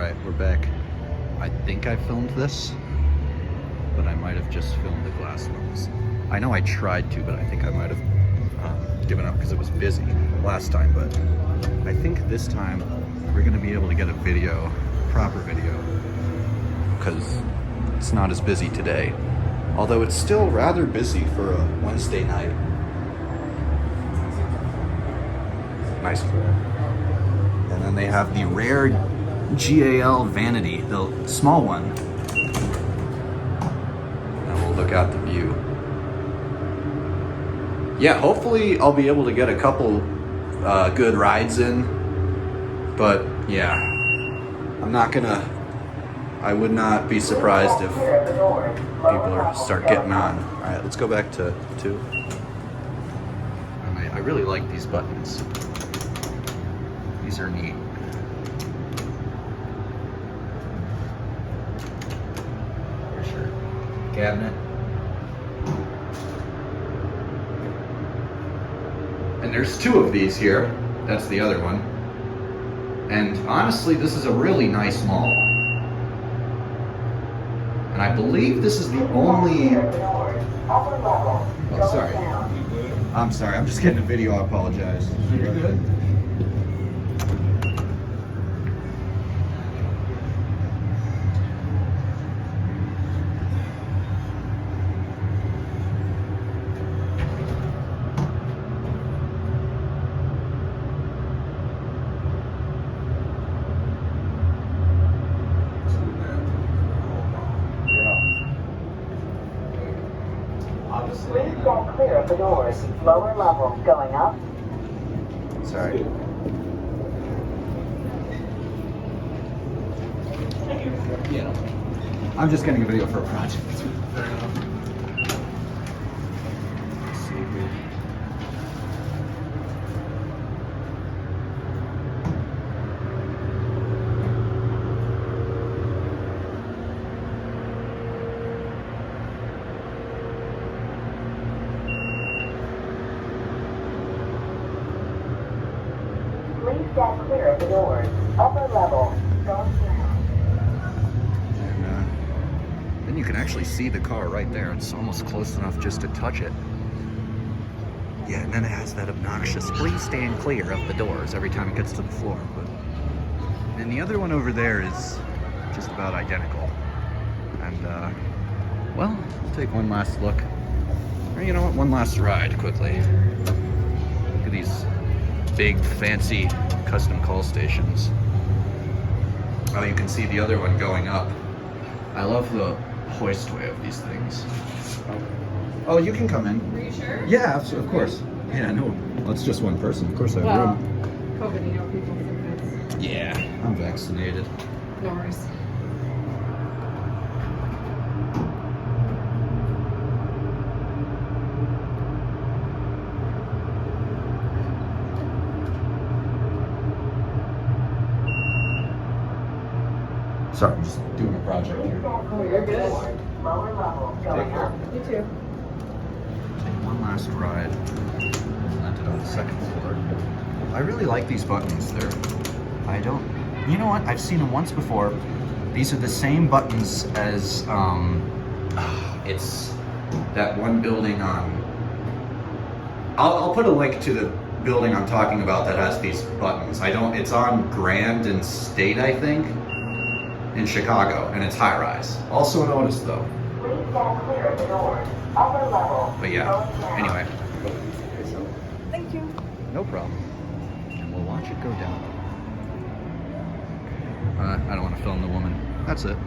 Alright, we're back. I think I filmed this, but I might have just filmed the glass ones. I know I tried to, but I think I might have given up because it was busy last time, but I think this time we're going to be able to get a video, proper video, because it's not as busy today. Although it's still rather busy for a Wednesday night. Nice flare. And then they have the rare GAL Vanity, the small one. And we'll look out the view. Yeah, hopefully I'll be able to get a couple good rides in. But yeah, I would not be surprised if people start getting on. All right, let's go back to 2. I really like these buttons. These are neat. Here's your cabinet. And there's 2 of these here. That's the other one. And honestly, this is a really nice mall. And I believe this is the only... Oh, sorry. I'm sorry, I'm just getting a video, I apologize. You're good? Please stand clear of the doors. Lower level going up. Sorry. Yeah. I'm just getting a video for a project. Fair enough. Let's see here. Please stand clear of the doors. Upper level going down. And then you can actually see the car right there. It's almost close enough just to touch it. Yeah, and then it has that obnoxious "please stand clear of the doors" every time it gets to the floor. But and the other one over there is just about identical. And well, we'll take one last look. Or you know what? One last ride quickly. Look at these big, fancy custom call stations. Oh, you can see the other one going up. I love the hoistway of these things. Oh, you can come in. Are you sure? Yeah, of course. Yeah, no, well, it's just one person. Of course I have Well, room. COVID, you know, people think Yeah, I'm vaccinated. that's no worries. Sorry, I'm just doing a project Please here. stand clear of the doors. Lower level going up. You too. Take one last ride. Landed on the 2nd floor. I really like these buttons. You know what? I've seen them once before. These are the same buttons as, it's that one building on, I'll put a link to the building I'm talking about that has these buttons. It's on Grand and State, I think, in Chicago, and it's high rise. Also an Otis though. Please stand clear of the doors. Upper level But yeah, going down. anyway. Thank you. No problem. And we'll watch it go down. I don't want to film the woman. That's it.